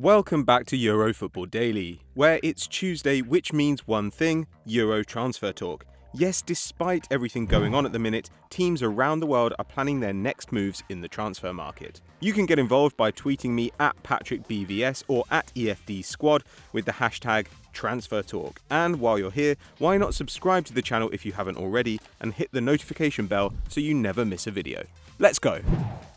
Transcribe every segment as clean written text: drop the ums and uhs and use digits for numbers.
Welcome back to Euro Football Daily, where it's Tuesday, which means one thing: Euro transfer talk. Yes, despite everything going on at the minute, teams around the world are planning their next moves in the transfer market. You can get involved by tweeting me at PatrickBVS or at EFDSquad with the hashtag TransferTalk. And while you're here, why not subscribe to the channel if you haven't already and hit the notification bell so you never miss a video. Let's go!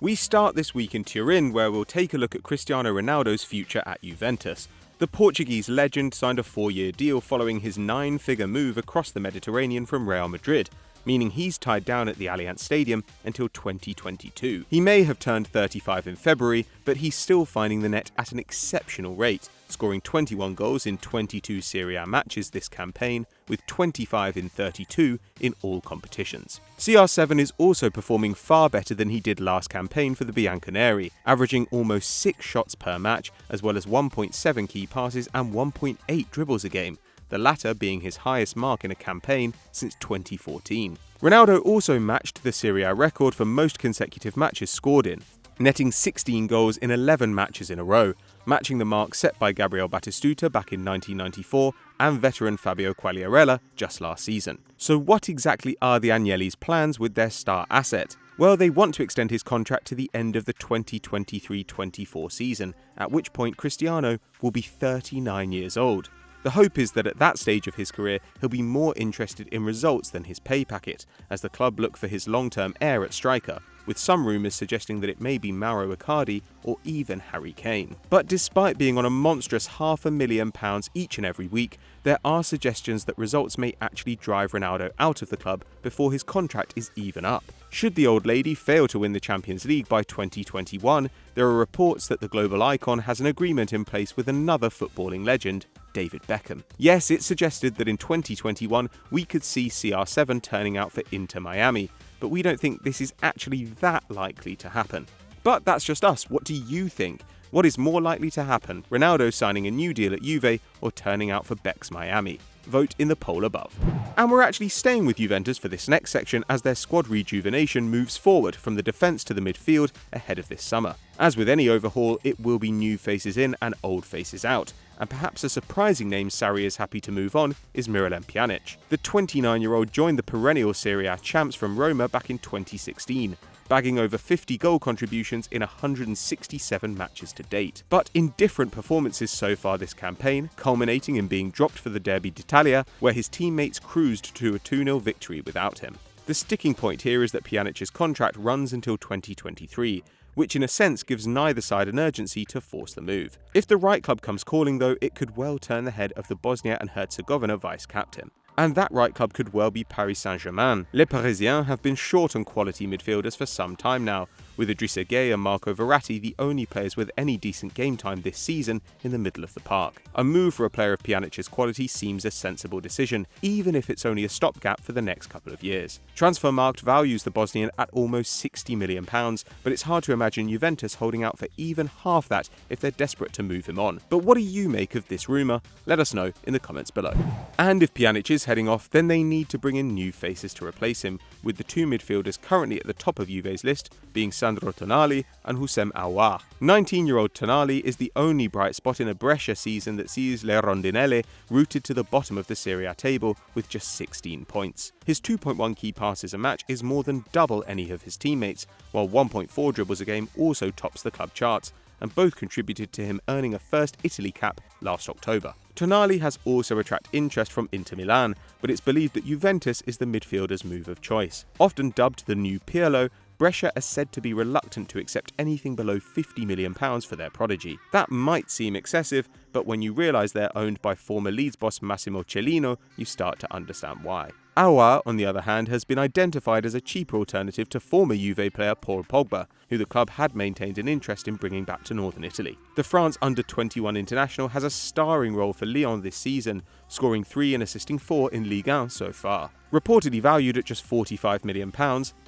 We start this week in Turin, where we'll take a look at Cristiano Ronaldo's future at Juventus. The Portuguese legend signed a 4-year deal following his 9-figure move across the Mediterranean from Real Madrid, meaning he's tied down at the Allianz Stadium until 2022. He may have turned 35 in February, but he's still finding the net at an exceptional rate, scoring 21 goals in 22 Serie A matches this campaign, with 25 in 32 in all competitions. CR7 is also performing far better than he did last campaign for the Bianconeri, averaging almost 6 shots per match, as well as 1.7 key passes and 1.8 dribbles a game, the latter being his highest mark in a campaign since 2014. Ronaldo also matched the Serie A record for most consecutive matches scored in, netting 16 goals in 11 matches in a row, matching the mark set by Gabriel Batistuta back in 1994 and veteran Fabio Quagliarella just last season. So what exactly are the Agnelli's plans with their star asset? Well, they want to extend his contract to the end of the 2023-24 season, at which point Cristiano will be 39 years old. The hope is that at that stage of his career, he'll be more interested in results than his pay packet, as the club look for his long-term heir at striker, with some rumours suggesting that it may be Mauro Icardi or even Harry Kane. But despite being on a monstrous £500,000 each and every week, there are suggestions that results may actually drive Ronaldo out of the club before his contract is even up. Should the old lady fail to win the Champions League by 2021, there are reports that the global icon has an agreement in place with another footballing legend, David Beckham. Yes, it's suggested that in 2021 we could see CR7 turning out for Inter Miami, but we don't think this is actually that likely to happen. But that's just us. What do you think? What is more likely to happen, Ronaldo signing a new deal at Juve or turning out for Beck's Miami? Vote in the poll above. And we're actually staying with Juventus for this next section as their squad rejuvenation moves forward from the defence to the midfield ahead of this summer. As with any overhaul, it will be new faces in and old faces out, and perhaps a surprising name Sarri is happy to move on is Miralem Pjanic. The 29-year-old joined the perennial Serie A champs from Roma back in 2016, bagging over 50 goal contributions in 167 matches to date. But in different performances so far this campaign, culminating in being dropped for the Derby d'Italia, where his teammates cruised to a 2-0 victory without him. The sticking point here is that Pjanic's contract runs until 2023, which in a sense gives neither side an urgency to force the move. If the right club comes calling though, it could well turn the head of the Bosnia and Herzegovina vice-captain. And that right club could well be Paris Saint-Germain. Les Parisiens have been short on quality midfielders for some time now, with Idrissa Gueye and Marco Verratti the only players with any decent game time this season in the middle of the park. A move for a player of Pjanic's quality seems a sensible decision, even if it's only a stopgap for the next couple of years. Transfermarkt values the Bosnian at almost £60 million, but it's hard to imagine Juventus holding out for even half that if they're desperate to move him on. But what do you make of this rumour? Let us know in the comments below. And if Pjanic is heading off, then they need to bring in new faces to replace him, with the two midfielders currently at the top of Juve's list being Sandro Tonali and Houssem Aouar. 19-year-old Tonali is the only bright spot in a Brescia season that sees Le Rondinelle rooted to the bottom of the Serie A table with just 16 points. His 2.1 key passes a match is more than double any of his teammates, while 1.4 dribbles a game also tops the club charts, and both contributed to him earning a first Italy cap last October. Tonali has also attracted interest from Inter Milan, but it's believed that Juventus is the midfielder's move of choice. Often dubbed the new Pirlo, Brescia are said to be reluctant to accept anything below £50 million for their prodigy. That might seem excessive, but when you realise they're owned by former Leeds boss Massimo Cellino, you start to understand why. Aouar, on the other hand, has been identified as a cheaper alternative to former Juve player Paul Pogba, who the club had maintained an interest in bringing back to northern Italy. The France under-21 international has a starring role for Lyon this season, scoring 3 and assisting 4 in Ligue 1 so far. Reportedly valued at just £45 million,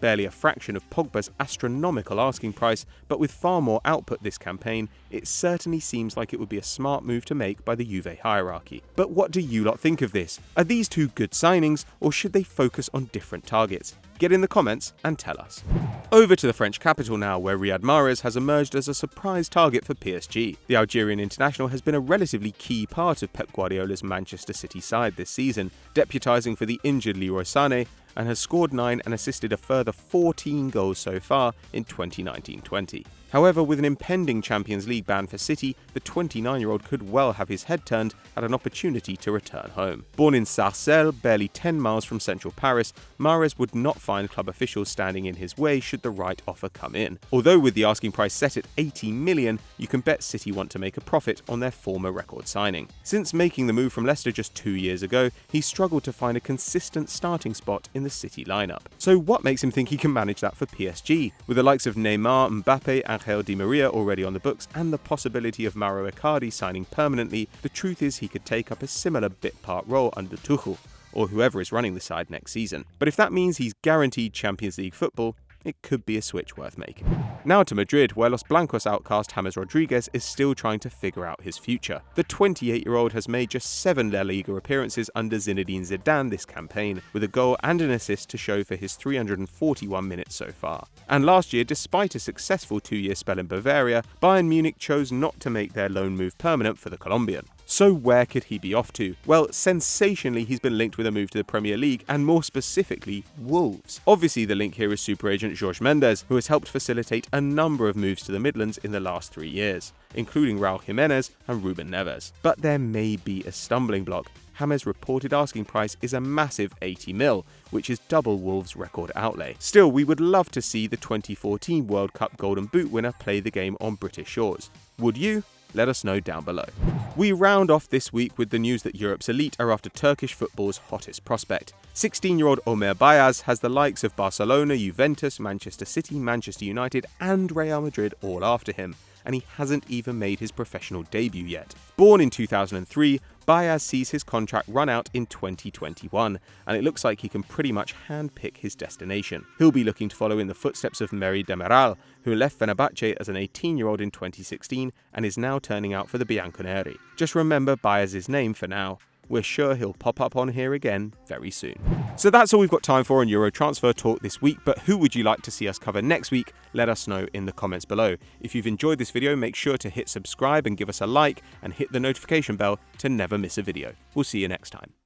barely a fraction of Pogba's astronomical asking price, but with far more output this campaign, it certainly seems like it would be a smart move to make by the Juve hierarchy. But what do you lot think of this? Are these two good signings, or should they focus on different targets? Get in the comments and tell us. Over to the French capital now, where Riyad Mahrez has emerged as a surprise target for PSG. The Algerian international has been a relatively key part of Pep Guardiola's Manchester City side this season, deputising for the injured Leroy Sané, and has scored 9 and assisted a further 14 goals so far in 2019-20. However, with an impending Champions League ban for City, the 29-year-old could well have his head turned at an opportunity to return home. Born in Sarcelles, barely 10 miles from central Paris, Mahrez would not find club officials standing in his way should the right offer come in. Although with the asking price set at 80 million, you can bet City want to make a profit on their former record signing. Since making the move from Leicester just 2 years ago, he's struggled to find a consistent starting spot in the City lineup. So what makes him think he can manage that for PSG? With the likes of Neymar, Mbappe, Angel Di Maria already on the books, and the possibility of Mauro Icardi signing permanently, the truth is he could take up a similar bit-part role under Tuchel, or whoever is running the side next season. But if that means he's guaranteed Champions League football, it could be a switch worth making. Now to Madrid, where Los Blancos outcast James Rodriguez is still trying to figure out his future. The 28-year-old has made just 7 La Liga appearances under Zinedine Zidane this campaign, with a goal and an assist to show for his 341 minutes so far. And last year, despite a successful 2-year spell in Bavaria, Bayern Munich chose not to make their loan move permanent for the Colombian. So where could he be off to? Well, sensationally, he's been linked with a move to the Premier League, and more specifically, Wolves. Obviously, the link here is super agent Jorge Mendes, who has helped facilitate a number of moves to the Midlands in the last 3 years, including Raul Jimenez and Ruben Neves. But there may be a stumbling block. James' reported asking price is a massive 80 mil, which is double Wolves' record outlay. Still, we would love to see the 2014 World Cup Golden Boot winner play the game on British shores. Would you? Let us know down below. We round off this week with the news that Europe's elite are after Turkish football's hottest prospect. 16-year-old Omar Baez has the likes of Barcelona, Juventus, Manchester City, Manchester United and Real Madrid all after him, and he hasn't even made his professional debut yet. Born in 2003, Baez sees his contract run out in 2021, and it looks like he can pretty much handpick his destination. He'll be looking to follow in the footsteps of Merih Demiral, who left Fenerbahce as an 18-year-old in 2016 and is now turning out for the Bianconeri. Just remember Baez's name for now. We're sure he'll pop up on here again very soon. So that's all we've got time for on Euro Transfer Talk this week, but who would you like to see us cover next week? Let us know in the comments below. If you've enjoyed this video, make sure to hit subscribe and give us a like, and hit the notification bell to never miss a video. We'll see you next time.